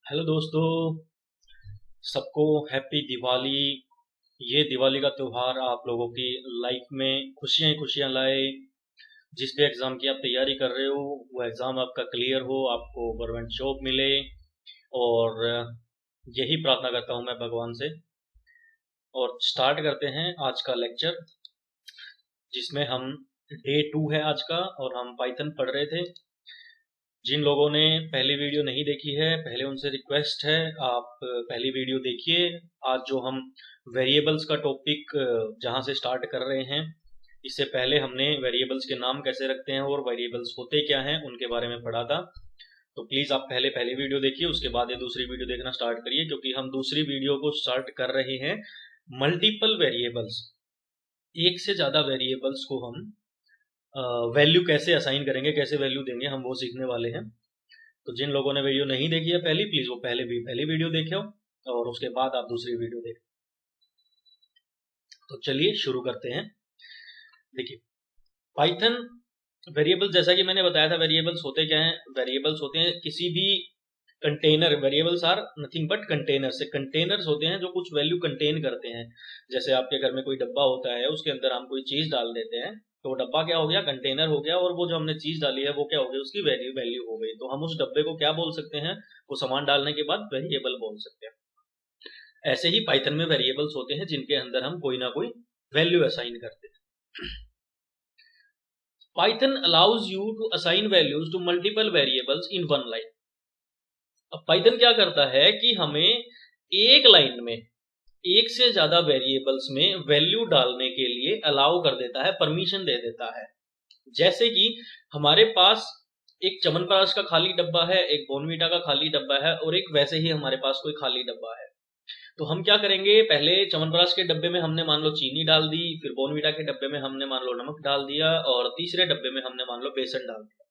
Hello दोस्तों, सबको happy Diwali. ये दिवाली का त्योहार आप लोगों की लाइफ में खुशियां ही खुशियां लाए। जिस भी एग्ज़ाम की आप तैयारी कर रहे हो वो एग्ज़ाम आपका क्लियर हो, आपको गवर्नमेंट जॉब मिले। और यही प्रार्थना करता हूँ मैं भगवान से। और स्टार्ट करते हैं आज का लेक्चर, जिसमें हम डे 2 है आज का, और हम पाइथन पढ़ रहे थे। जिन लोगों ने पहली वीडियो नहीं देखी है, पहले उनसे रिक्वेस्ट है आप पहली वीडियो देखिए। आज जो हम वेरिएबल्स का टॉपिक जहां से स्टार्ट कर रहे हैं, इससे पहले हमने वेरिएबल्स के नाम कैसे रखते हैं और वेरिएबल्स होते क्या हैं उनके बारे में पढ़ा था। तो प्लीज़ आप पहले पहली वीडियो देखिए, उसके बाद ये दूसरी वीडियो देखना स्टार्ट करिए, क्योंकि हम दूसरी वीडियो को स्टार्ट कर रहे हैं मल्टीपल वेरिएबल्स। एक से ज़्यादा वेरिएबल्स को हम वैल्यू कैसे असाइन करेंगे, कैसे वैल्यू देंगे, हम वो सीखने वाले हैं। तो जिन लोगों ने वीडियो नहीं देखी है पहली, प्लीज वो पहली वीडियो देखे और उसके बाद आप दूसरी वीडियो देखें। तो चलिए शुरू करते हैं। देखिए, पाइथन वेरिएबल, जैसा कि मैंने बताया था, वेरिएबल्स होते क्या हैं। वेरिएबल्स होते हैं किसी भी container. Variables are nothing but container. से कंटेनर्स होते हैं जो कुछ वैल्यू कंटेन करते हैं। जैसे आपके घर में कोई डब्बा होता है, उसके अंदर हम कोई चीज डाल देते हैं, तो वो डब्बा क्या हो गया, कंटेनर हो गया। और वो जो हमने चीज डाली है वो क्या हो गई, उसकी वैल्यू वैल्यू हो गई। तो हम उस डब्बे को क्या बोल सकते हैं, वो सामान डालने के बाद वेरिएबल बोल सकते हैं। ऐसे ही पाइथन में वेरिएबल्स होते हैं जिनके अंदर हम कोई ना कोई वैल्यू असाइन करते हैं। Python allows you to assign values to multiple variables in one line. अब पाइथन क्या करता है कि हमें एक लाइन में एक से ज्यादा वेरिएबल्स में वैल्यू डालने के लिए अलाउ कर देता है, परमिशन दे देता है। जैसे कि हमारे पास एक च्यवनप्राश का खाली डब्बा है, एक बॉर्नवीटा का खाली डब्बा है, और एक वैसे ही हमारे पास कोई खाली डब्बा है। तो हम क्या करेंगे, पहले च्यवनप्राश के डब्बे में हमने मान लो चीनी डाल दी, फिर बॉर्नवीटा के डब्बे में हमने मान लो नमक डाल दिया, और तीसरे डब्बे में हमने मान लो बेसन डाल दिया।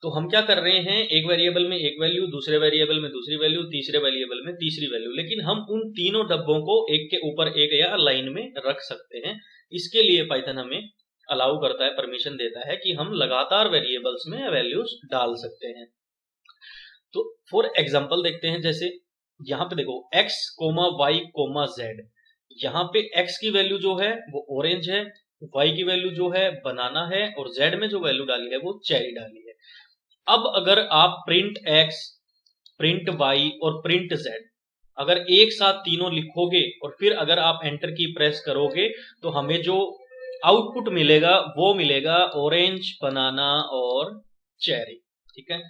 तो हम क्या कर रहे हैं, एक वेरिएबल में एक वैल्यू, दूसरे वेरिएबल में दूसरी वैल्यू, तीसरे वेरिएबल में तीसरी वैल्यू, लेकिन हम उन तीनों डब्बों को एक के ऊपर एक या लाइन में रख सकते हैं। इसके लिए पाइथन हमें अलाउ करता है, परमिशन देता है कि हम लगातार वेरिएबल्स में वैल्यूज डाल सकते हैं। तो फॉर एग्जाम्पल देखते हैं, जैसे यहाँ पे देखो x, y, z। यहाँ पे x की वैल्यू जो है वो ऑरेंज है, y की वैल्यू जो है बनाना है, और z में जो वैल्यू डाली है वो चेरी डाली है। अब अगर आप प्रिंट x, प्रिंट y और प्रिंट z अगर एक साथ तीनों लिखोगे और फिर अगर आप एंटर की प्रेस करोगे, तो हमें जो आउटपुट मिलेगा वो मिलेगा ऑरेंज, बनाना और चेरी। ठीक है।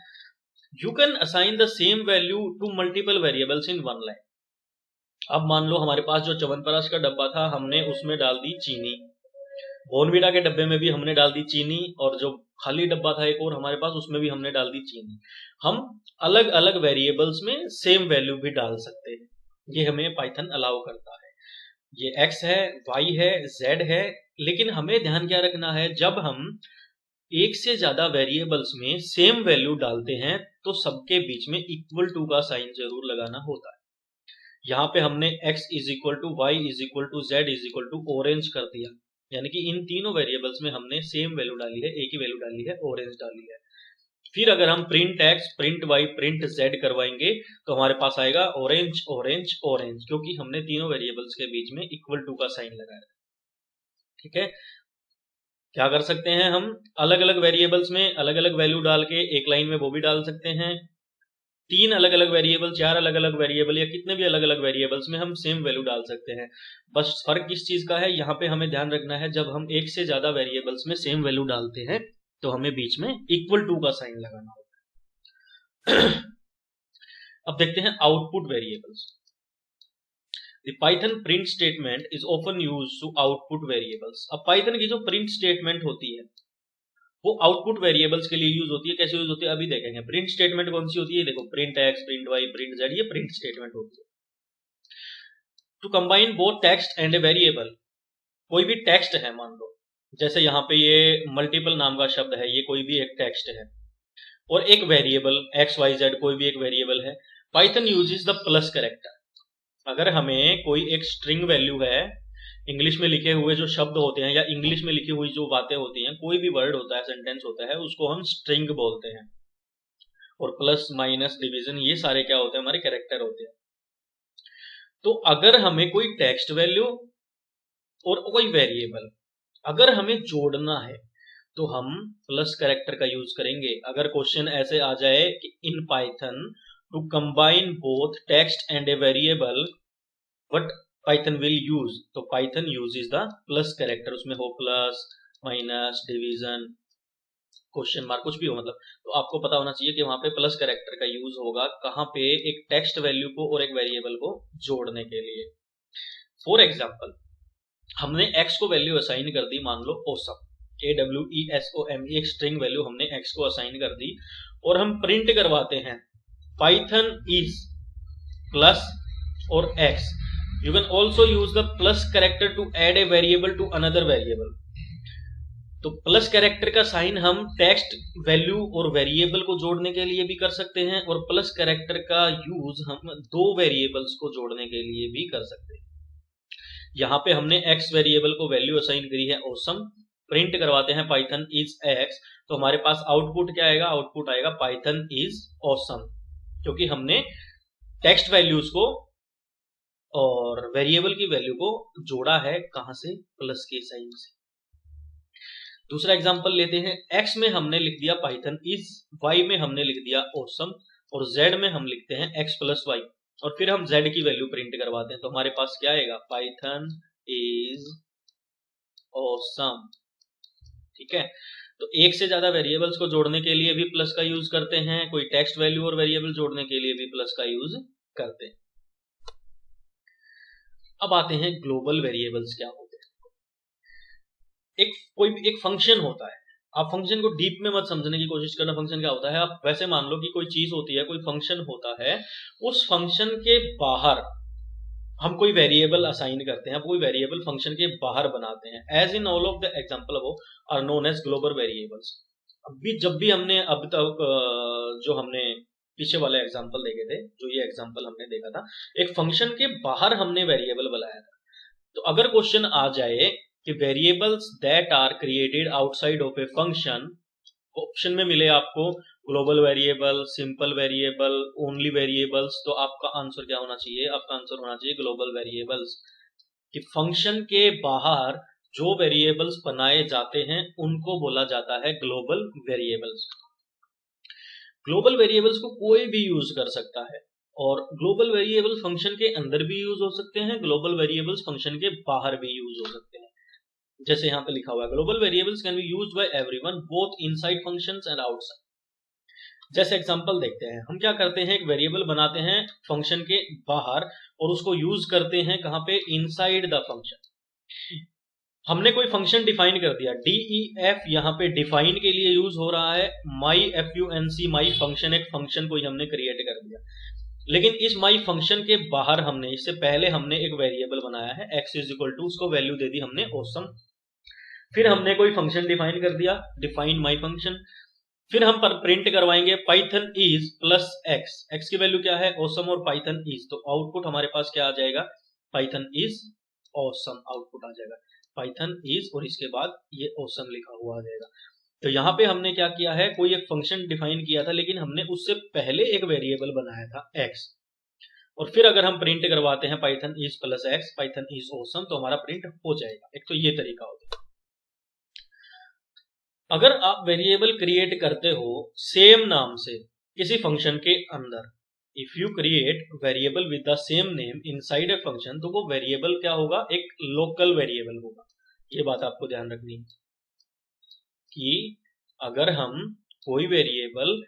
You can assign the same value to multiple variables in one line. अब मान लो हमारे पास जो च्यवनप्राश का डब्बा था, हमने उसमें डाल दी चीनी, बॉर्नवीटा के डब्बे में भी हमने डाल दी चीनी, और जो खाली डब्बा था एक और हमारे पास, उसमें भी हमने डाल दी चीनी। हम अलग अलग वेरिएबल्स में सेम वैल्यू भी डाल सकते हैं, ये हमें पाइथन अलाउ करता है। ये x है, y है, z है। लेकिन हमें ध्यान क्या रखना है, जब हम एक से ज्यादा वेरिएबल्स में सेम वैल्यू डालते हैं तो सबके बीच में इक्वल टू का साइन जरूर लगाना होता है। यहाँ पे हमने x is equal to y is equal to z is equal to orange कर दिया, यानी कि इन तीनों वेरिएबल्स में हमने सेम वैल्यू डाली है, एक ही वैल्यू डाली है, ऑरेंज डाली है। फिर अगर हम print x, print y, print z करवाएंगे, तो हमारे पास आएगा ऑरेंज, ऑरेंज, ऑरेंज, क्योंकि हमने तीनों वेरिएबल्स के बीच में इक्वल टू का साइन लगाया। ठीक है। क्या कर सकते हैं, हम अलग अलग वेरिएबल्स में अलग अलग वैल्यू डाल के एक लाइन में वो भी डाल सकते हैं। तीन अलग अलग वेरिएबल, चार अलग अलग वेरिएबल, या कितने भी अलग अलग वेरिएबल्स में हम सेम वैल्यू डाल सकते हैं। बस फर्क किस चीज का है, यहाँ पे हमें ध्यान रखना है, जब हम एक से ज्यादा वेरिएबल्स में सेम वैल्यू डालते हैं तो हमें बीच में इक्वल टू का साइन लगाना होगा। अब देखते हैं output variables. The Python print statement is often used to output variables। अब पाइथन की जो प्रिंट स्टेटमेंट होती है वो आउटपुट वेरिएबल्स के लिए यूज होती है। कैसे यूज होती है अभी देखेंगे। प्रिंट स्टेटमेंट कौन सी होती है, देखो, print x, print y, print z, ये प्रिंट स्टेटमेंट होती है। To combine both text and a variable. कोई भी टेक्स्ट है, मान लो जैसे यहाँ पे ये मल्टीपल नाम का शब्द है, ये कोई भी एक टेक्स्ट है, और एक वेरिएबल एक्स वाई जेड कोई भी एक वेरिएबल है। Python uses the plus character. अगर हमें कोई एक स्ट्रिंग वैल्यू है, इंग्लिश में लिखे हुए जो शब्द होते हैं या इंग्लिश में लिखी हुई जो बातें होती हैं, कोई भी वर्ड होता है, सेंटेंस होता है, उसको हम स्ट्रिंग बोलते हैं। और प्लस माइनस डिवीजन ये सारे क्या होते हैं, हमारे कैरेक्टर होते हैं। तो अगर हमें कोई टेक्स्ट वैल्यू और कोई वेरिएबल अगर हमें जोड़ना है तो हम प्लस कैरेक्टर का यूज करेंगे। अगर क्वेश्चन ऐसे आ जाए कि in Python to combine both text and a variable what Python will use, तो Python uses the plus character, उसमें हो plus minus division question mark कुछ भी हो, मतलब तो आपको पता होना चाहिए कि वहां पे प्लस कैरेक्टर का यूज होगा कहां पे, एक टेक्स्ट वैल्यू को और एक वेरिएबल को जोड़ने के लिए। फॉर एग्जाम्पल हमने x को वैल्यू असाइन कर दी, मान लो awesome, AWESOME, एक स्ट्रिंग वैल्यू हमने x को असाइन कर दी और हम प्रिंट करवाते हैं पाइथन इज प्लस और x। You can also use the plus character to add a variable to another variable. तो प्लस कैरेक्टर का साइन हम टेक्स्ट वैल्यू और वेरिएबल को जोड़ने के लिए भी कर सकते हैं और प्लस कैरेक्टर का यूज हम दो वेरिएबल्स को जोड़ने के लिए भी कर सकते हैं। यहाँ पे हमने x वेरिएबल को वैल्यू असाइन करी है awesome, प्रिंट करवाते हैं पाइथन इज x, तो हमारे पास आउटपुट क्या आएगा, आउटपुट आएगा पाइथन इज awesome, क्योंकि हमने टेक्स्ट वैल्यूज को और वेरिएबल की वैल्यू को जोड़ा है कहां से, प्लस के साइन से। दूसरा एग्जांपल लेते हैं, x में हमने लिख दिया पाइथन इज, y में हमने लिख दिया awesome और z में हम लिखते हैं x प्लस y और फिर हम z की वैल्यू प्रिंट करवाते हैं, तो हमारे पास क्या आएगा, पाइथन इज awesome। ठीक है, तो एक से ज्यादा वेरिएबल्स को जोड़ने के लिए भी प्लस का यूज करते हैं, कोई टेक्स्ट वैल्यू और वेरिएबल जोड़ने के लिए भी प्लस का यूज करते हैं। अब आते हैं ग्लोबल वेरिएबल्स क्या होते हैं। एक फंक्शन होता है, आप फंक्शन को डीप में मत समझने की कोशिश करना, फंक्शन क्या होता है। आप वैसे मान लो कि कोई चीज होती है, कोई फंक्शन होता है, उस फंक्शन के बाहर हम कोई वेरिएबल असाइन करते हैं, कोई वेरिएबल फंक्शन के बाहर बनाते हैं। As in all of the example above are known as global variables. अभी जब भी हमने अब तक जो हमने पीछे वाले एग्जांपल देखे थे, जो ये एग्जांपल हमने देखा था, एक फंक्शन के बाहर हमने वेरिएबल बनाया था। तो अगर क्वेश्चन आ जाए कि variables that are created outside of a function, option में मिले आपको global variable, simple variable, only variables, तो आपका आंसर क्या होना चाहिए, आपका आंसर होना चाहिए ग्लोबल वेरिएबल्स। कि फंक्शन के बाहर जो वेरिएबल्स बनाए जाते हैं उनको बोला जाता है ग्लोबल वेरिएबल्स। ग्लोबल वेरिएबल्स को कोई भी यूज कर सकता है और ग्लोबल वेरिएबल फंक्शन के अंदर भी यूज हो सकते हैं, ग्लोबल वेरिएबल्स फंक्शन के बाहर भी यूज हो सकते हैं। जैसे यहाँ पे लिखा हुआ है, global variables can be used by everyone both inside functions and outside. जैसे एग्जांपल देखते हैं, हम क्या करते हैं, एक वेरिएबल बनाते हैं फंक्शन के बाहर और उसको यूज करते हैं कहां पे, इनसाइड द फंक्शन। हमने कोई फंक्शन डिफाइन कर दिया, DEF यहाँ पे डिफाइन के लिए यूज हो रहा है, माई FUNC माई फंक्शन, एक फंक्शन कोई हमने क्रिएट कर दिया। लेकिन इस माई फंक्शन के बाहर हमने, इससे पहले हमने एक वेरिएबल बनाया है x इज इक्वल टू, उसको वैल्यू दे दी हमने awesome। फिर हमने कोई फंक्शन डिफाइन कर दिया, डिफाइन माई फंक्शन। फिर हम प्रिंट करवाएंगे Python is plus x, x की वैल्यू क्या है, awesome और पाइथन इज, तो आउटपुट हमारे पास क्या आ जाएगा, पाइथन इज awesome आउटपुट आ जाएगा, पाइथन इज और इसके बाद ये awesome लिखा हुआ आ जाएगा। तो यहाँ पे हमने क्या किया है, कोई एक फंक्शन डिफाइन किया था लेकिन हमने उससे पहले एक वेरिएबल बनाया था x, और फिर अगर हम प्रिंट करवाते हैं Python is plus x, Python is awesome, तो हमारा प्रिंट हो जाएगा। एक तो ये तरीका होता है। अगर आप वेरिएबल क्रिएट करते हो सेम नाम से किसी फंक्शन के अंदर, if you create variable with the same name inside a function, तो वो वेरिएबल क्या होगा, एक लोकल वेरिएबल होगा। ये बात आपको ध्यान रखनी है कि अगर हम कोई वेरिएबल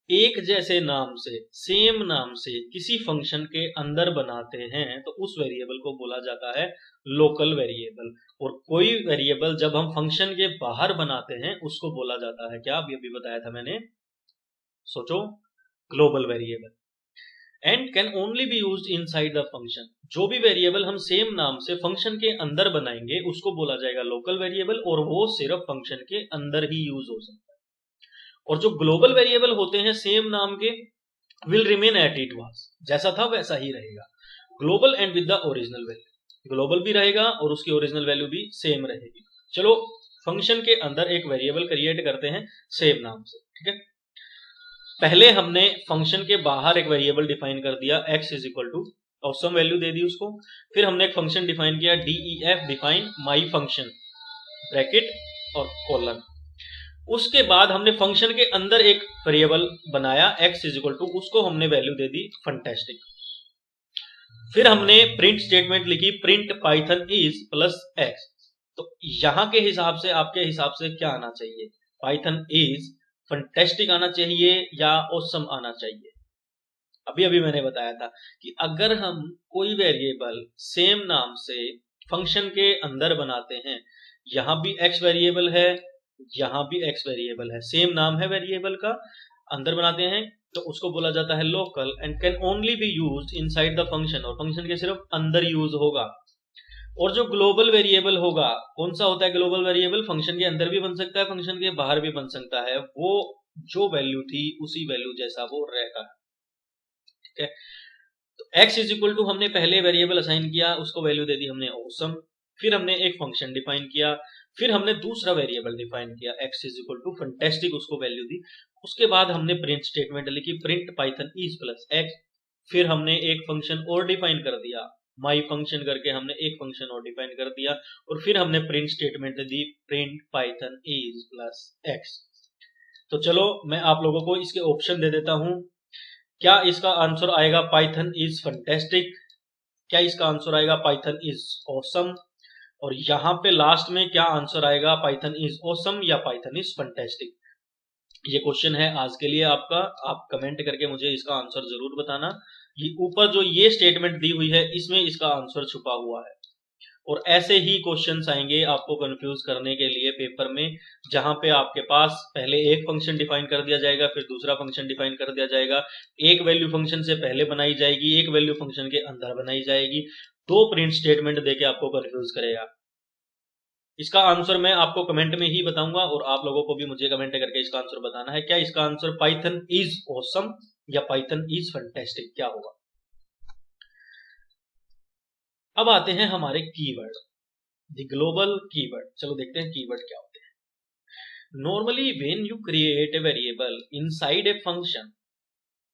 एक जैसे नाम से, सेम नाम से किसी फंक्शन के अंदर बनाते हैं तो उस वेरिएबल को बोला जाता है लोकल वेरिएबल, और कोई वेरिएबल जब हम फंक्शन के बाहर बनाते हैं उसको बोला जाता है क्या, अभी बताया था मैंने, सोचो, global variable. And can only be used inside the function, जो भी वेरिएबल हम सेम नाम से फंक्शन के अंदर बनाएंगे उसको बोला जाएगा लोकल वेरिएबल, और वो सिर्फ फंक्शन के अंदर ही यूज हो सकता है। और जो ग्लोबल वेरिएबल होते हैं सेम नाम के, will remain at it was, जैसा था वैसा ही रहेगा, global and with the original value, global भी रहेगा और उसकी ओरिजिनल वैल्यू भी सेम रहेगी। चलो फंक्शन के अंदर एक वेरिएबल क्रिएट करते हैं सेम नाम से, ठीक है। पहले हमने फंक्शन के बाहर एक वेरिएबल डिफाइन कर दिया x is equal to awesome value दे दी उसको। फिर हमने एक फंक्शन डिफाइन किया DEF define my function bracket और कॉलन। उसके बाद हमने फंक्शन के अंदर एक वेरिएबल बनाया x इज इक्वल टू, उसको हमने वैल्यू दे दी फंटेस्टिक। फिर हमने प्रिंट स्टेटमेंट लिखी print Python is plus x। तो यहां के हिसाब से आपके हिसाब से क्या आना चाहिए, पाइथन इज फंटेस्टिक आना चाहिए या ऑसम आना चाहिए? अभी अभी मैंने बताया था कि अगर हम कोई वेरिएबल सेम नाम से फंक्शन के अंदर बनाते हैं, यहां भी x वेरिएबल है, यहां भी x वेरिएबल है, सेम नाम है वेरिएबल का, अंदर बनाते हैं तो उसको बोला जाता है local and can only be used inside the function, और फंक्शन के सिर्फ अंदर यूज होगा। और जो ग्लोबल वेरिएबल होगा, कौन सा होता है ग्लोबल वेरिएबल? फंक्शन के अंदर भी बन सकता है, फंक्शन के बाहर भी बन सकता है, वो जो वैल्यू थी उसी वैल्यू जैसा वो रहेगा। ठीक है, तो x इज इक्वल टू हमने पहले वेरिएबल असाइन किया, उसको वैल्यू दे दी हमने ऑसम। फिर हमने एक फंक्शन डिफाइन किया, फिर हमने दूसरा वेरिएबल डिफाइन किया x is equal to fantastic, उसको वैल्यू दी। उसके बाद हमने प्रिंट स्टेटमेंट लिखी print Python is plus x। फिर हमने एक फंक्शन और डिफाइन कर दिया, माई फंक्शन करके हमने एक फंक्शन और डिफाइन कर दिया, और फिर हमने print statement the print Python is plus x। तो चलो मैं आप लोगों को इसके ऑप्शन दे देता हूं। क्या इसका आंसर आएगा पाइथन इज फंटेस्टिक, क्या इसका आंसर आएगा पाइथन इज ऑसम, और यहां पे लास्ट में क्या आंसर आएगा पाइथन इज ऑसम या पाइथन इज फंटेस्टिक? ये क्वेश्चन है आज के लिए आपका, आप कमेंट करके मुझे इसका आंसर जरूर बताना। ये ऊपर जो ये स्टेटमेंट दी हुई है इसमें इसका आंसर छुपा हुआ है, और ऐसे ही क्वेश्चंस आएंगे आपको कंफ्यूज करने के लिए पेपर में, जहां पे आपके पास पहले एक फंक्शन डिफाइन कर दिया जाएगा, फिर दूसरा फंक्शन डिफाइन कर दिया जाएगा, एक वैल्यू फंक्शन से पहले बनाई जाएगी, एक वैल्यू फंक्शन के अंदर बनाई जाएगी, दो प्रिंट स्टेटमेंट देके आपको कंफ्यूज करेगा। इसका आंसर मैं आपको कमेंट में ही बताऊंगा, और आप लोगों को भी मुझे कमेंट करके इसका आंसर बताना है, क्या इसका आंसर पाइथन इज ऑसम या पाइथन इज फंटेस्टिक क्या होगा। अब आते हैं हमारे कीवर्ड, द ग्लोबल कीवर्ड। चलो देखते हैं कीवर्ड क्या होते हैं। Normally when you create a variable inside a function,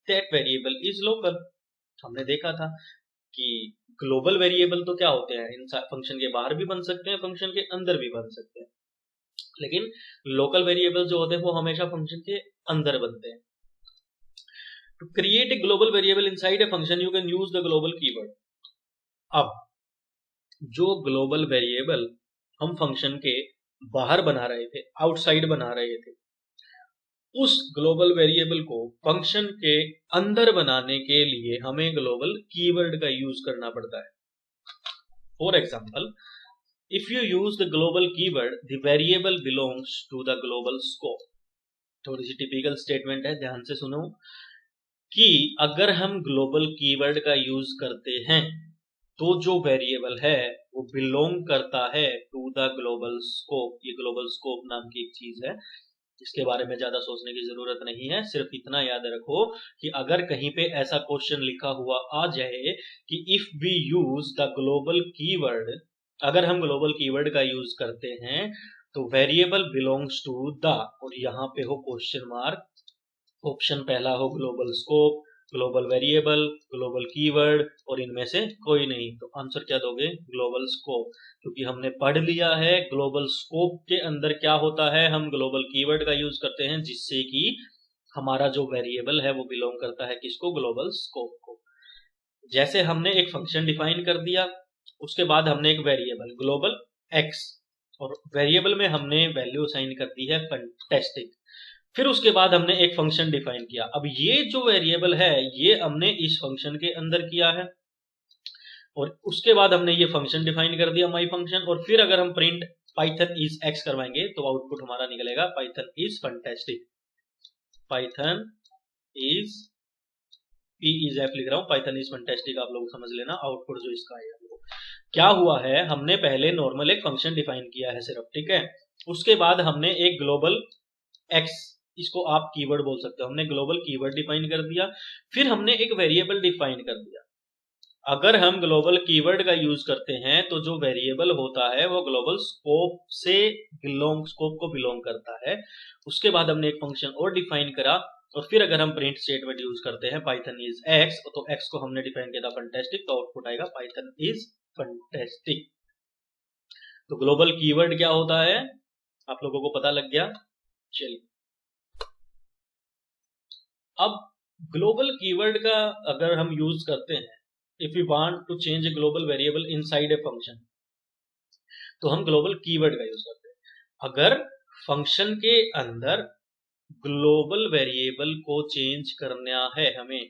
that variable is local. हमने देखा था कि ग्लोबल वेरिएबल तो क्या होते हैं, इन फंक्शन के बाहर भी बन सकते हैं, फंक्शन के अंदर भी बन सकते हैं, लेकिन लोकल वेरिएबल जो होते हैं वो हमेशा फंक्शन के अंदर बनते हैं। To create a global variable inside a function you can use the global keyword. अब जो ग्लोबल वेरिएबल हम फंक्शन के बाहर बना रहे थे, आउटसाइड बना रहे थे, उस ग्लोबल वेरिएबल को फंक्शन के अंदर बनाने के लिए हमें ग्लोबल कीवर्ड का यूज करना पड़ता है। For example, if you use the global keyword the variable belongs to the global scope. थोड़ी सी टिपिकल स्टेटमेंट है, ध्यान से सुनो, कि अगर हम ग्लोबल कीवर्ड का यूज करते हैं तो जो वेरिएबल है वो बिलोंग करता है टू द ग्लोबल स्कोप। ये ग्लोबल स्कोप नाम की एक चीज है, इसके बारे में ज्यादा सोचने की जरूरत नहीं है, सिर्फ इतना याद रखो कि अगर कहीं पे ऐसा क्वेश्चन लिखा हुआ आ जाए कि if we use the global keyword, अगर हम ग्लोबल कीवर्ड का यूज करते हैं तो वेरिएबल बिलोंग्स टू द, और यहाँ पे हो क्वेश्चन मार्क, ऑप्शन पहला हो global scope, global variable, global keyword, और इनमें से कोई नहीं, तो आंसर क्या दोगे? Global scope. क्योंकि हमने पढ़ लिया है ग्लोबल स्कोप के अंदर क्या होता है, हम ग्लोबल कीवर्ड का यूज करते हैं जिससे कि हमारा जो वेरिएबल है वो बिलोंग करता है किसको? ग्लोबल स्कोप को। जैसे हमने एक फंक्शन डिफाइन कर दिया, उसके बाद हमने एक वेरिएबल ग्लोबल एक्स, और वेरिएबल में हमने वैल्यू असाइन कर दी है फंटेस्टिक। फिर उसके बाद हमने एक फंक्शन डिफाइन किया। अब ये जो वेरिएबल है ये हमने इस फंक्शन के अंदर किया है, और उसके बाद हमने ये फंक्शन डिफाइन कर दिया माई फंक्शन, और फिर अगर हम प्रिंट पाइथन इज एक्स करवाएंगे तो आउटपुट हमारा निकलेगा Python is fantastic. Python is, P is F लिख रहा हूं, पाइथन इज फंटेस्टिक आप लोग समझ लेना, आउटपुट जो इसका आएगा। क्या हुआ है, हमने पहले नॉर्मल एक फंक्शन डिफाइन किया है सिर्फ, ठीक है, उसके बाद हमने एक ग्लोबल एक्स, इसको आप कीवर्ड बोल सकते हो, हमने ग्लोबल कीवर्ड डिफाइन कर दिया, फिर हमने एक वेरिएबल डिफाइन कर दिया। अगर हम ग्लोबल कीवर्ड का यूज करते हैं तो जो वेरिएबल होता है वो ग्लोबल स्कोप से स्कोप को बिलोंग करता है। उसके बाद हमने एक फंक्शन और डिफाइन करा, और फिर अगर हम प्रिंट स्टेटमेंट यूज करते हैं पाइथन इज एक्स, तो एक्स को हमने डिफाइन किया था फंटेस्टिक, तो आउटपुट आएगा पाइथन इज फंटेस्टिक। तो ग्लोबल कीवर्ड क्या होता है आप लोगों को पता लग गया। चलिए अब ग्लोबल कीवर्ड का अगर हम यूज करते हैं, if you want to change a global variable inside a function, तो हम ग्लोबल कीवर्ड का यूज करते हैं। अगर फंक्शन के अंदर ग्लोबल वेरिएबल को चेंज करना है हमें,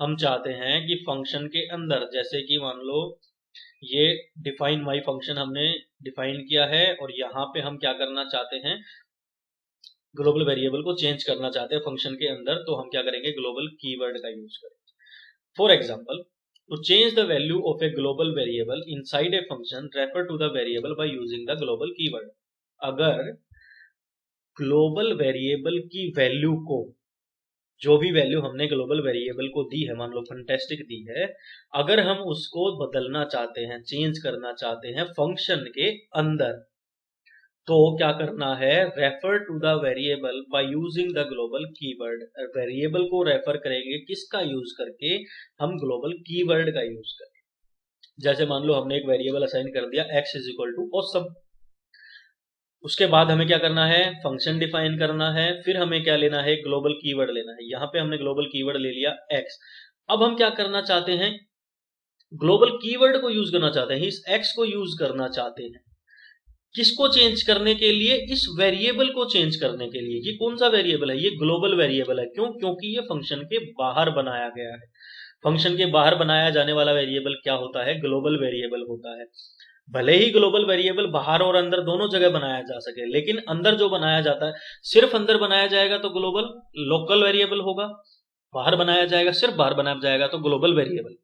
हम चाहते हैं कि फंक्शन के अंदर, जैसे कि मान लो ये डिफाइन माई फंक्शन हमने डिफाइन किया है और यहाँ पे हम क्या करना चाहते हैं, ग्लोबल वेरिएबल को चेंज करना चाहते हैं फंक्शन के अंदर, तो हम क्या करेंगे, ग्लोबल कीवर्ड का यूज करेंगे। For example, to change the value of a global variable inside a function refer to the variable by using the global keyword. अगर ग्लोबल वेरिएबल की वैल्यू को, जो भी वैल्यू हमने ग्लोबल वेरिएबल को दी है, मान लो फंटेस्टिक दी है, अगर हम उसको बदलना चाहते हैं, चेंज करना चाहते हैं फंक्शन के अंदर, तो क्या करना है, refer to the variable by using the global keyword. Variable को रेफर करेंगे किसका यूज करके, हम ग्लोबल कीवर्ड का यूज करेंगे। जैसे मान लो हमने एक वेरिएबल असाइन कर दिया x is equal to awesome, उसके बाद हमें क्या करना है, फंक्शन डिफाइन करना है, फिर हमें क्या लेना है, ग्लोबल कीवर्ड लेना है। यहां पे हमने ग्लोबल कीवर्ड ले लिया x। अब हम क्या करना चाहते हैं, ग्लोबल कीवर्ड को यूज करना चाहते हैं, इस x को यूज करना चाहते हैं। किसको चेंज करने के लिए, इस वेरिएबल को चेंज करने के लिए। ये कौन सा वेरिएबल है, ये ग्लोबल वेरिएबल है। क्यों, क्योंकि ये फंक्शन के बाहर बनाया गया है। फंक्शन के बाहर बनाया जाने वाला वेरिएबल क्या होता है, ग्लोबल वेरिएबल होता है। भले ही ग्लोबल वेरिएबल बाहर और अंदर दोनों जगह बनाया जा सके, लेकिन अंदर जो बनाया जाता है, सिर्फ अंदर बनाया जाएगा तो ग्लोबल लोकल वेरिएबल होगा, बाहर बनाया जाएगा, सिर्फ बाहर बनाया जाएगा तो ग्लोबल वेरिएबल।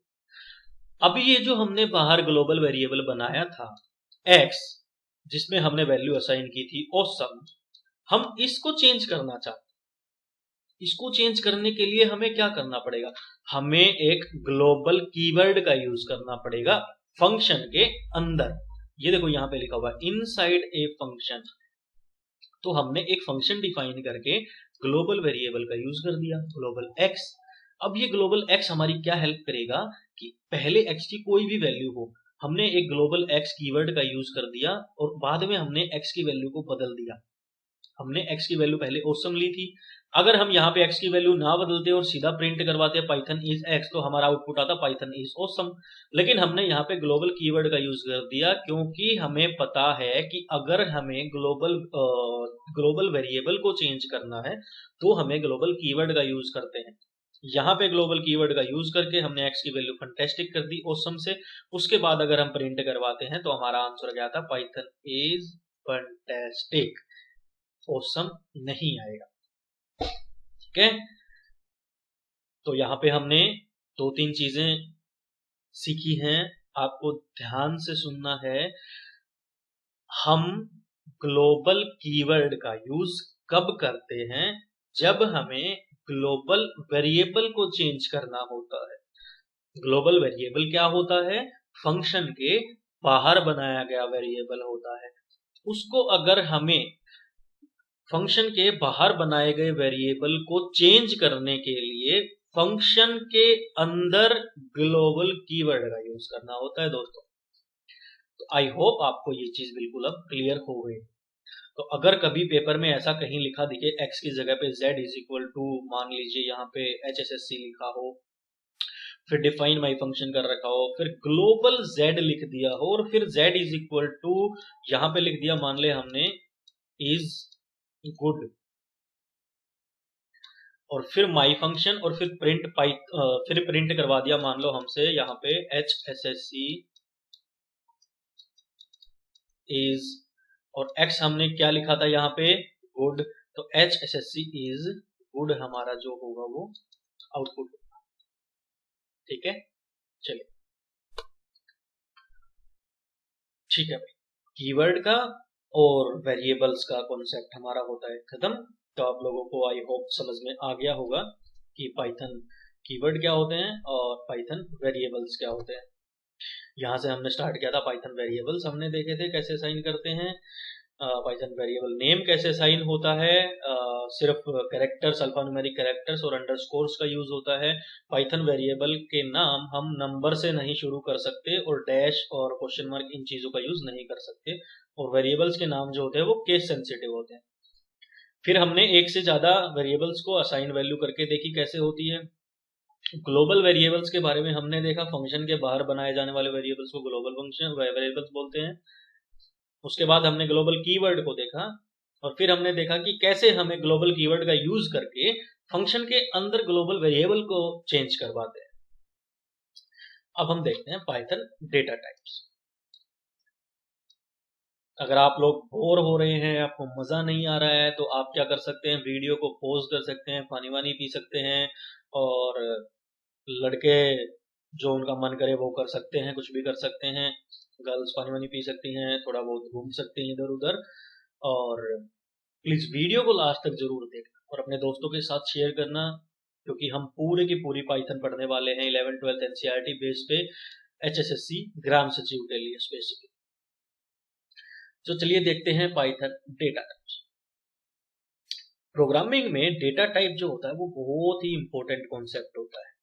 अभी ये जो हमने बाहर ग्लोबल वेरिएबल बनाया था x, जिसमें हमने वैल्यू असाइन की थी ऑसम, हम इसको चेंज करना चाहते हैं। इसको चेंज करने के लिए हमें क्या करना पड़ेगा, हमें एक ग्लोबल कीवर्ड का यूज करना पड़ेगा फंक्शन के अंदर। ये देखो यहां पे लिखा हुआ है इनसाइड ए फंक्शन। तो हमने एक फंक्शन डिफाइन करके ग्लोबल वेरिएबल का यूज कर दिया, ग्लोबल x। अब ये ग्लोबल x हमारी क्या हेल्प करेगा कि पहले x की कोई भी वैल्यू हो, हमने एक ग्लोबल x कीवर्ड का यूज कर दिया और बाद में हमने x की वैल्यू को बदल दिया। हमने x की वैल्यू पहले ऑसम ली थी, अगर हम यहाँ पे x की वैल्यू ना बदलते और सीधा प्रिंट करवाते पाइथन इज x, तो हमारा आउटपुट आता पाइथन इज ऑसम। लेकिन हमने यहाँ पे ग्लोबल कीवर्ड का यूज कर दिया, क्योंकि हमें पता है कि अगर हमें ग्लोबल वेरिएबल को चेंज करना है तो हमें ग्लोबल कीवर्ड का यूज करते हैं। यहाँ पे ग्लोबल कीवर्ड का यूज करके हमने x की वैल्यू फंटेस्टिक कर दी ऑसम से। उसके बाद अगर हम प्रिंट करवाते हैं तो हमारा आंसर क्या था, पाइथन इज फंटेस्टिक, ऑसम नहीं आएगा। ठीक है, तो यहाँ पे हमने 2-3 चीजें सीखी हैं, आपको ध्यान से सुनना है। हम ग्लोबल कीवर्ड का यूज कब करते हैं, जब हमें ग्लोबल वेरिएबल को चेंज करना होता है। ग्लोबल वेरिएबल क्या होता है, फंक्शन के बाहर बनाया गया वेरिएबल होता है। उसको अगर हमें फंक्शन के बाहर बनाए गए वेरिएबल को चेंज करने के लिए फंक्शन के अंदर ग्लोबल कीवर्ड का यूज करना होता है दोस्तों। तो आई होप आपको ये चीज बिल्कुल अब क्लियर हो गई। तो अगर कभी पेपर में ऐसा कहीं लिखा दिखे x की जगह पे z इज इक्वल टू, मान लीजिए यहाँ पे HSSC लिखा हो, फिर डिफाइन माई फंक्शन कर रखा हो, फिर ग्लोबल z लिख दिया हो, और फिर z इज इक्वल टू यहाँ पे लिख दिया, मान ले हमने इज गुड, और फिर माई फंक्शन, और फिर प्रिंट करवा दिया मान लो हमसे यहाँ पे HSSC इज, और x हमने क्या लिखा था यहाँ पे, गुड। तो HSSC इज गुड हमारा जो होगा वो आउटपुट होगा। ठीक है, चलिए ठीक है भाई, कीवर्ड का और वेरिएबल्स का कॉन्सेप्ट हमारा होता है खत्म। तो आप लोगों को आई होप समझ में आ गया होगा कि पाइथन कीवर्ड क्या होते हैं और पाइथन वेरिएबल्स क्या होते हैं। यहाँ से हमने स्टार्ट किया था, पाइथन वेरिएबल्स हमने देखे थे कैसे असाइन करते हैं, पाइथन वेरिएबल नेम कैसे असाइन होता है, सिर्फ कैरेक्टर्स, अल्फान्यूमेरिक कैरेक्टर्स और अंडरस्कोर्स का यूज होता है। पाइथन वेरिएबल के नाम हम नंबर से नहीं शुरू कर सकते और डैश और क्वेश्चन मार्क इन चीजों का यूज नहीं कर सकते, और वेरिएबल्स के नाम जो होते हैं वो केस सेंसिटिव होते हैं। फिर हमने एक से ज्यादा वेरिएबल्स को असाइन वैल्यू करके देखी कैसे होती है। ग्लोबल वेरिएबल्स के बारे में हमने देखा, फंक्शन के बाहर बनाए जाने वाले वेरिएबल्स को ग्लोबल फंक्शन वेरिएबल्स बोलते हैं। उसके बाद हमने ग्लोबल कीवर्ड को देखा, और फिर हमने देखा कि कैसे हमें ग्लोबल कीवर्ड का यूज करके फंक्शन के अंदर ग्लोबल वेरिएबल को चेंज करवाते हैं। अब हम देखते हैं पाइथन डेटा टाइप्स। अगर आप लोग बोर हो रहे हैं, आपको मजा नहीं आ रहा है, तो आप क्या कर सकते हैं, वीडियो को पॉज कर सकते हैं, पानी वानी पी सकते हैं, और लड़के जो उनका मन करे वो कर सकते हैं, कुछ भी कर सकते हैं। गर्ल्स पानी वानी पी सकती हैं, थोड़ा बहुत घूम सकते हैं इधर उधर। और प्लीज वीडियो को लास्ट तक जरूर देखना और अपने दोस्तों के साथ शेयर करना, क्योंकि हम पूरे की पूरी पाइथन पढ़ने वाले हैं 11th 12th एनसीईआरटी बेस पे, HSSC ग्राम सचिव के लिए स्पेसिफिक। तो चलिए देखते हैं पाइथन डेटा टाइप्स। प्रोग्रामिंग में डेटा टाइप जो होता है वो बहुत ही इंपॉर्टेंट कॉन्सेप्ट होता है।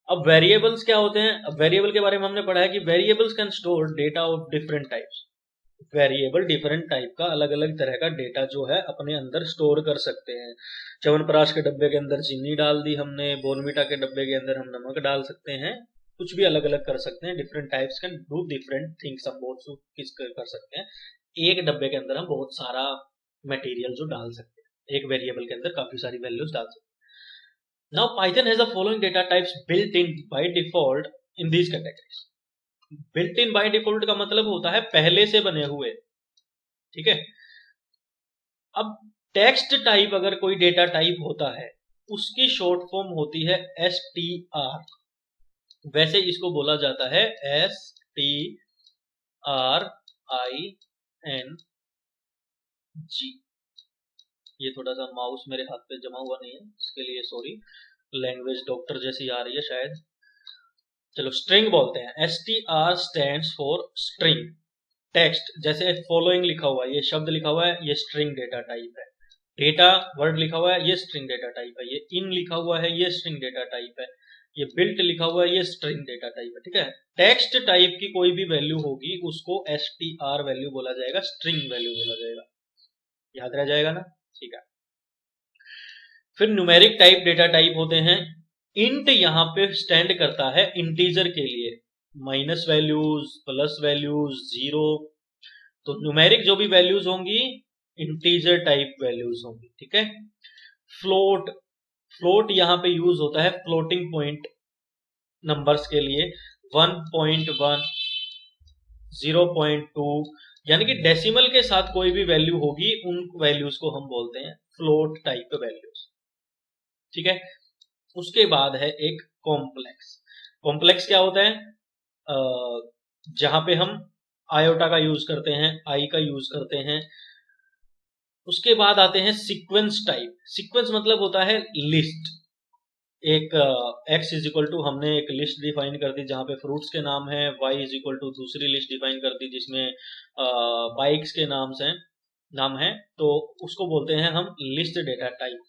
अब वेरिएबल्स क्या होते हैं, अब वेरिएबल के बारे में हमने पढ़ा है कि variables can store data of different types. Variable different type का, अलग अलग तरह का डेटा जो है अपने अंदर स्टोर कर सकते हैं। च्यवनप्राश के डब्बे के अंदर चीनी डाल दी हमने, बोर्नविटा के डब्बे के अंदर हम नमक डाल सकते हैं, कुछ भी अलग अलग कर सकते हैं। Different types can do different things, हम बहुत किस कर सकते हैं। एक डब्बे के अंदर हम बहुत सारा मटेरियल जो डाल सकते हैं, एक वेरिएबल के अंदर काफी सारी वैल्यूज डाल सकते हैं। Now Python has the following data types built in by default in these categories. Built in by default का मतलब होता है पहले से बने हुए, ठीक है। अब टेक्स्ट टाइप अगर कोई डेटा टाइप होता है उसकी शॉर्ट फॉर्म होती है str। वैसे इसको बोला जाता है string। ये थोड़ा सा माउस मेरे हाथ पे जमा हुआ नहीं है, इसके लिए सॉरी, लैंग्वेज डॉक्टर जैसी आ रही है शायद। चलो स्ट्रिंग बोलते हैं। str stands for string text, जैसे फॉलोइंग लिखा हुआ है, ये शब्द लिखा हुआ है, ये स्ट्रिंग डेटा टाइप है। डेटा वर्ड लिखा हुआ है, ये स्ट्रिंग डेटा टाइप है। ये इन लिखा हुआ है, ये स्ट्रिंग डेटा टाइप है। ये बिल्ट लिखा हुआ है, ये स्ट्रिंग डेटा टाइप है, ठीक है। टेक्स्ट टाइप की कोई भी वैल्यू होगी उसको str वैल्यू बोला जाएगा, स्ट्रिंग वैल्यू बोला जाएगा। याद रह जाएगा ना, ठीक है। फिर न्यूमेरिक टाइप डेटा टाइप होते हैं। इंट यहां पे स्टैंड करता है इंटीजर के लिए, minus values, plus values, zero. तो न्यूमेरिक जो भी वैल्यूज होंगी इंटीजर टाइप वैल्यूज होंगी, ठीक है। फ्लोट, फ्लोट यहां पे यूज होता है फ्लोटिंग पॉइंट नंबर्स के लिए, 1.1, 0.2, यानी कि डेसिमल के साथ कोई भी वैल्यू होगी उन वैल्यूज को हम बोलते हैं फ्लोट टाइप वैल्यूज, ठीक है। उसके बाद है एक कॉम्प्लेक्स। कॉम्प्लेक्स क्या होता है, जहां पे हम आयोटा का यूज करते हैं, आई का यूज करते हैं। उसके बाद आते हैं सीक्वेंस टाइप। सीक्वेंस मतलब होता है लिस्ट। एक x इज इक्वल टू, हमने एक लिस्ट डिफाइन कर दी जहां पे फ्रूट्स के नाम है, y इज इक्वल टू दूसरी लिस्ट डिफाइन कर दी जिसमें बाइक्स के नाम है, तो उसको बोलते हैं हम लिस्ट डेटा टाइप।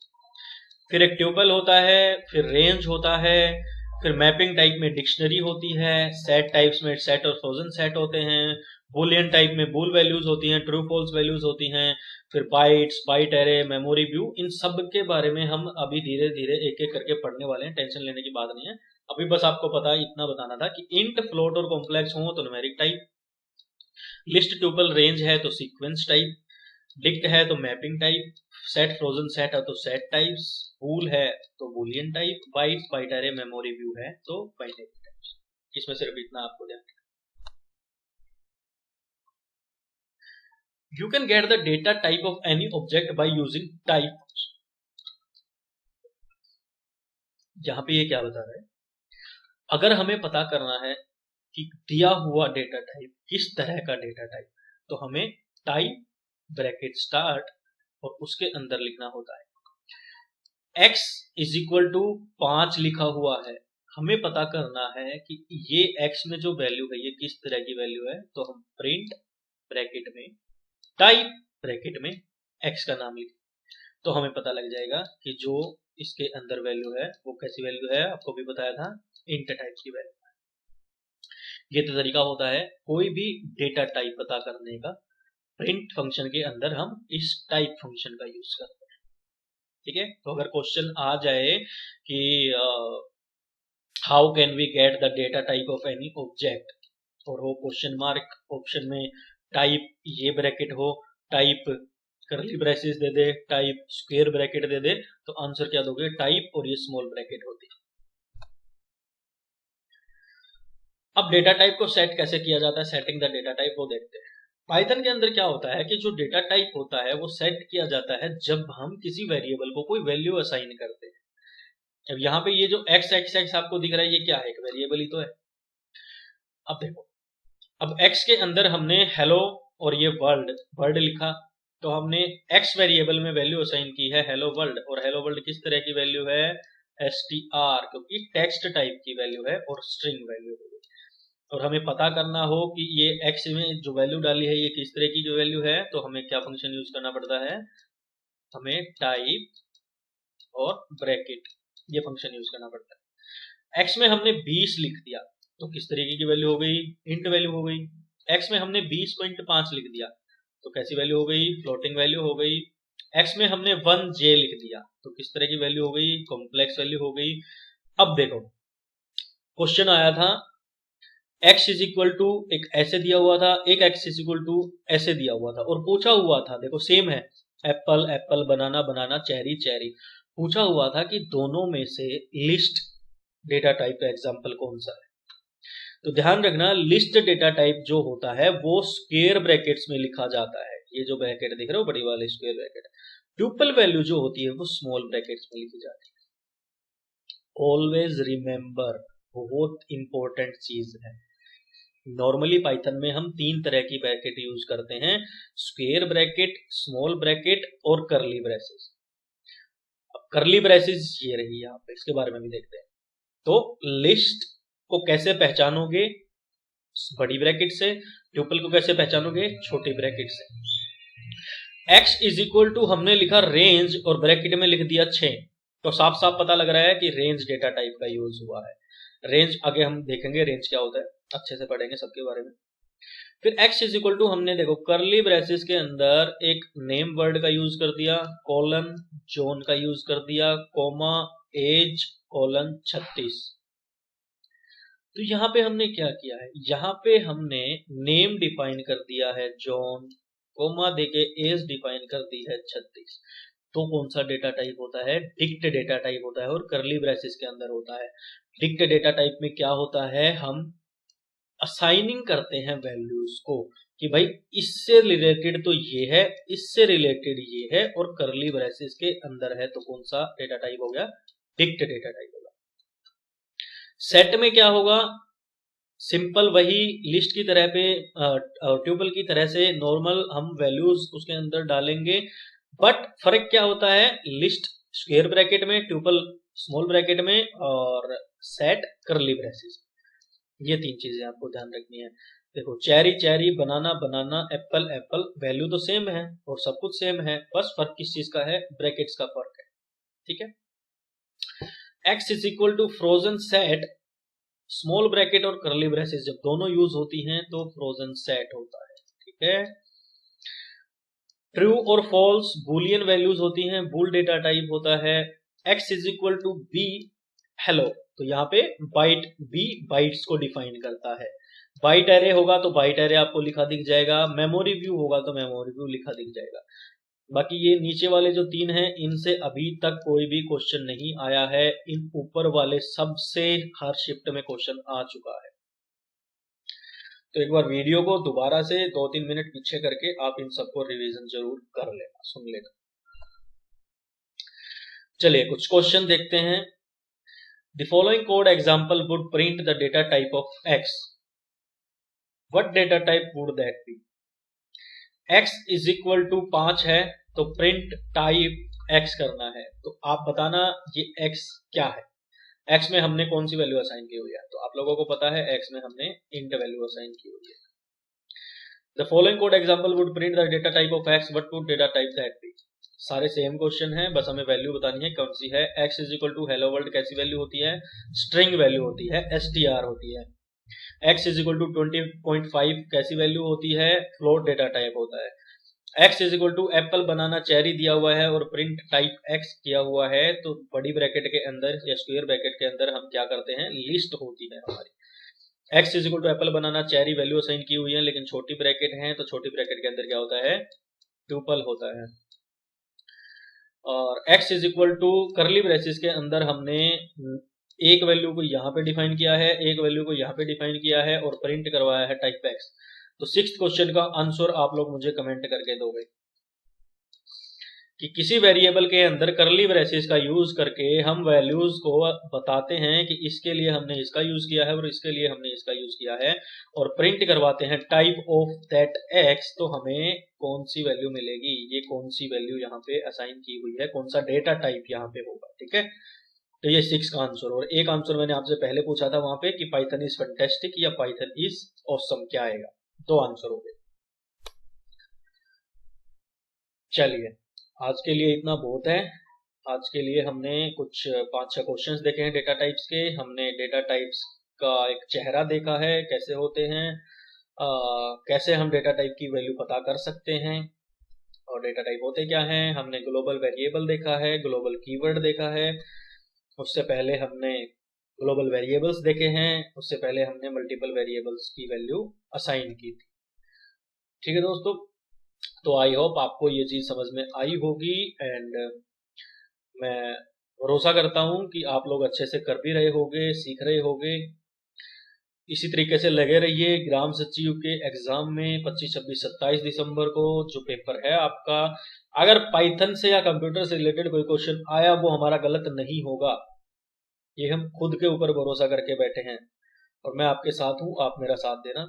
फिर एक ट्यूपल होता है, फिर रेंज होता है, फिर मैपिंग टाइप में डिक्शनरी होती है, सेट टाइप्स में सेट और फ्रोजन सेट होते हैं, बुलियन टाइप में बुल वैल्यूज होती हैं, ट्रू फॉल्स वैल्यूज होती हैं, फिर bytes, byte array, memory view. इन सब के बारे में हम अभी धीरे धीरे एक एक करके पढ़ने वाले हैं, टेंशन लेने की बात नहीं है। अभी बस आपको पता इतना बताना था कि इंट, फ्लोट और कॉम्प्लेक्स हो तो numeric type, list, tuple, range है तो सीक्वेंस टाइप, डिक्ट है तो mapping type, set frozen set है तो सेट टाइप्स, बूल है तो boolean type, bytes, byte array, memory view है तो बाइनरी टाइप्स। इसमें सिर्फ इतना आपको ध्यान रखना। You can get the data type of any object by using types। यहां पे ये क्या बता रहा है, अगर हमें पता करना है कि दिया हुआ डेटा टाइप किस तरह का डेटा टाइप, तो हमें टाइप ब्रैकेट स्टार्ट और उसके अंदर लिखना होता है x इज इक्वल टू 5 लिखा हुआ है। हमें पता करना है कि ये x में जो वैल्यू है ये किस तरह की वैल्यू है, तो हम प्रिंट ब्रैकेट में टाइप ब्रैकेट में x का नाम लिखें, तो हमें पता लग जाएगा कि जो इसके अंदर वैल्यू है वो कैसी वैल्यू है। आपको भी बताया था इंट टाइप की वैल्यू। ये तो तरीका होता है कोई भी डेटा टाइप पता करने का। प्रिंट फंक्शन के अंदर हम इस टाइप फंक्शन का यूज करते हैं, ठीक है। तो अगर क्वेश्चन आ जाए कि how can we get the data type of any object, और हो क्वेश्चन मार्क, ऑप्शन में टाइप ये ब्रैकेट हो, टाइप करली ब्रेसेस दे दे, टाइप स्क्वायर ब्रैकेट दे दे, तो आंसर क्या दोगे? टाइप और ये स्मॉल ब्रैकेट होती है। अब डेटा टाइप को सेट कैसे किया जाता है, सेटिंग द डेटा टाइप, वो देखते हैं। पाइथन के अंदर क्या होता है कि जो डेटा टाइप होता है वो सेट किया जाता है जब हम किसी वेरिएबल को कोई वैल्यू असाइन करते हैं। अब यहाँ पे ये जो x x x आपको दिख रहा है, ये क्या है? एक वेरिएबल ही तो है। अब देखो, अब x के अंदर हमने हेलो और ये वर्ल्ड लिखा, तो हमने x वेरिएबल में वैल्यू असाइन की है हेलो वर्ल्ड, और हेलो वर्ल्ड किस तरह की वैल्यू है? str, क्योंकि टेक्स्ट टाइप की वैल्यू है और स्ट्रिंग वैल्यू है। और हमें पता करना हो कि ये x में जो वैल्यू डाली है ये किस तरह की जो वैल्यू है, तो हमें क्या फंक्शन यूज करना पड़ता है? हमें टाइप और ब्रैकेट ये फंक्शन यूज करना पड़ता है। x में हमने 20 लिख दिया तो किस तरीके की वैल्यू हो गई? इंट वैल्यू हो गई। x में हमने 20.5 लिख दिया तो कैसी वैल्यू हो गई? फ्लोटिंग वैल्यू हो गई। x में हमने 1j लिख दिया तो किस तरह की वैल्यू हो गई? कॉम्प्लेक्स वैल्यू हो गई। अब देखो, क्वेश्चन आया था x इज इक्वल टू, एक ऐसे दिया हुआ था, एक x इज इक्वल टू ऐसे दिया हुआ था, और पूछा हुआ था, देखो सेम है, एप्पल एप्पल, बनाना बनाना, चेरी चेरी। पूछा हुआ था कि दोनों में से लिस्ट डेटा टाइप का एग्जांपल कौन सा है। तो ध्यान रखना, लिस्ट डेटा टाइप जो होता है वो स्क्वायर ब्रैकेट्स में लिखा जाता है। ये जो ब्रैकेट दिख रहे हो बड़ी वाले स्क्वायर ब्रैकेट। ट्यूपल वैल्यू जो होती है वो स्मॉल ब्रैकेट्स में लिखी जाती है। ऑलवेज रिमेंबर, बहुत इंपॉर्टेंट चीज है। नॉर्मली पाइथन में हम 3 तरह की ब्रैकेट यूज करते हैं, स्क्वायर ब्रैकेट, स्मॉल ब्रैकेट और करली ब्रेसेस। अब करली ब्रेसेस ये रही यहाँ पे, इसके बारे में भी देखते हैं। तो लिस्ट को कैसे पहचानोगे? बड़ी ब्रैकेट से। ट्यूपल को कैसे पहचानोगे? छोटी ब्रैकेट से। x इज इक्वल टू हमने लिखा रेंज और ब्रैकेट में लिख दिया 6, तो साफ साफ पता लग रहा है कि रेंज डेटा टाइप का यूज हुआ है। रेंज आगे हम देखेंगे रेंज क्या होता है, अच्छे से पढ़ेंगे सबके बारे में। फिर x इज इक्वल टू हमने देखो करली ब्रेसेस के अंदर एक नेम वर्ड का यूज कर दिया, कॉलन जोन का यूज कर दिया, कोमा एज कोलन 36। तो यहाँ पे हमने क्या किया है? यहाँ पे हमने नेम डिफाइन कर दिया है जोन, कोमा देके एज डिफाइन कर दी है 36। तो कौन सा डेटा टाइप होता है? डिक्ट डेटा टाइप होता है, और करली ब्रेसेस के अंदर होता है। डिक्ट डेटा टाइप में क्या होता है? हम असाइनिंग करते हैं वैल्यूज को कि भाई इससे रिलेटेड तो ये है, इससे रिलेटेड ये है, और करली ब्रेसेस के अंदर है, तो कौन सा डेटा टाइप हो गया? डिक्ट डेटा टाइप होगा। सेट में क्या होगा? सिंपल वही लिस्ट की तरह पे, ट्यूपल की तरह से नॉर्मल हम वैल्यूज उसके अंदर डालेंगे, बट फर्क क्या होता है? लिस्ट स्क्वायर ब्रैकेट में, ट्यूपल स्मॉल ब्रैकेट में, और सेट करली ब्रेसेस। ये 3 चीजें आपको ध्यान रखनी है। देखो, चेरी चेरी, बनाना बनाना, एप्पल एप्पल, वैल्यू तो सेम है और सब कुछ सेम है, बस फर्क किस चीज का है? ब्रैकेट्स का फर्क है, ठीक है। x is equal to frozen set, small bracket और करली ब्रेसेस जब दोनों यूज होती हैं तो फ्रोजन सेट होता है, ठीक है। ट्रू और फॉल्स बुलियन वैल्यूज होती हैं, बुल डेटा टाइप होता है। x is equal to b hello, तो यहाँ पे बाइट, बी बाइट्स को डिफाइन करता है। बाइट एरे होगा तो बाइट एरे आपको लिखा दिख जाएगा, मेमोरी व्यू होगा तो मेमोरी व्यू लिखा दिख जाएगा। बाकी ये नीचे वाले जो 3 हैं इनसे अभी तक कोई भी क्वेश्चन नहीं आया है, इन ऊपर वाले सबसे हर शिफ्ट में क्वेश्चन आ चुका है। तो एक बार वीडियो को दोबारा से 2-3 मिनट पीछे करके आप इन सबको रिवीजन जरूर कर लेना, सुन लेना। चलिए कुछ क्वेश्चन देखते हैं। The following code example would print the data type of x. What data type would that be? x is equal to 5 है तो print type x करना है, तो आप बताना ये x क्या है। x में हमने कौन सी वैल्यू असाइन की हुई है? तो आप लोगों को पता है x में हमने int वैल्यू असाइन की हुई है। The following code example would print the data type of x, what would data type that be. सारे सेम क्वेश्चन है, बस हमें वैल्यू बतानी है कौन सी है। x is equal to hello world कैसी वैल्यू होती है, स्ट्रिंग वैल्यू होती है, str होती है। x इज इक्वल टू 20.5 कैसी वैल्यू होती है, फ्लोट डेटा टाइप होता है। x is equal to apple banana cherry दिया हुआ है और प्रिंट टाइप x किया हुआ है, तो बड़ी ब्रैकेट के अंदर या स्क्वायर ब्रैकेट के अंदर हम क्या करते हैं, लिस्ट होती है हमारी। x is equal to apple banana cherry value assign की हुई है, लेकिन छोटी ब्रैकेट है तो छोटी ब्रैकेट के अंदर क्या होता है, ट्यूपल होता है। और x is equal to curly braces के अंदर हमने एक वैल्यू को यहाँ पे डिफाइन किया है, एक वैल्यू को यहाँ पे डिफाइन किया है और प्रिंट करवाया है टाइप x। तो 6th क्वेश्चन का आंसर आप लोग मुझे कमेंट करके दोगे कि किसी वेरिएबल के अंदर करली ब्रेसेस का यूज करके हम वैल्यूज को बताते हैं कि इसके लिए हमने इसका यूज किया है और इसके लिए हमने इसका यूज किया है, और प्रिंट करवाते हैं टाइप ऑफ दैट एक्स, तो हमें कौन सी वैल्यू मिलेगी, ये कौन सी वैल्यू यहाँ पे असाइन की हुई है, कौन सा डेटा टाइप यहाँ पे होगा। ठीक है, तो ये 6 का आंसर। और एक आंसर मैंने आपसे पहले पूछा था वहां पे कि पाइथन इज फैंटास्टिक या पाइथन इज ऑसम, क्या आएगा, 2 आंसर हो गए। चलिए, आज के लिए इतना बहुत है। आज के लिए हमने कुछ 5-6 क्वेश्चंस देखे हैं डेटा टाइप्स के। हमने डेटा टाइप्स का एक चेहरा देखा है कैसे होते हैं, कैसे हम डेटा टाइप की वैल्यू पता कर सकते हैं और डेटा टाइप होते क्या हैं। हमने ग्लोबल वेरिएबल देखा है, ग्लोबल कीवर्ड देखा है, उससे पहले हमने ग्लोबल वेरिएबल्स देखे हैं, उससे पहले हमने मल्टीपल वेरिएबल्स की वैल्यू असाइन की थी। ठीक है दोस्तों, तो आई होप आपको ये चीज समझ में आई होगी एंड मैं भरोसा करता हूं कि आप लोग अच्छे से कर भी रहे होगे, सीख रहे होगे। इसी तरीके से लगे रहिए ग्राम सचिव के एग्जाम में 25, 26, 27 दिसंबर को जो पेपर है आपका। अगर पाइथन से या कंप्यूटर से रिलेटेड कोई क्वेश्चन आया वो हमारा गलत नहीं होगा, ये हम खुद के ऊपर भरोसा करके बैठे हैं और मैं आपके साथ हूं, आप मेरा साथ देना।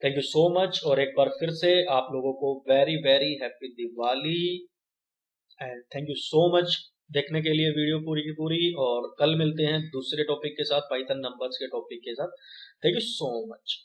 थैंक यू सो मच, और एक बार फिर से आप लोगों को very very happy Diwali and thank you so much देखने के लिए वीडियो पूरी की पूरी। और कल मिलते हैं दूसरे टॉपिक के साथ, पाइथन नंबर्स के टॉपिक के साथ। Thank you so much.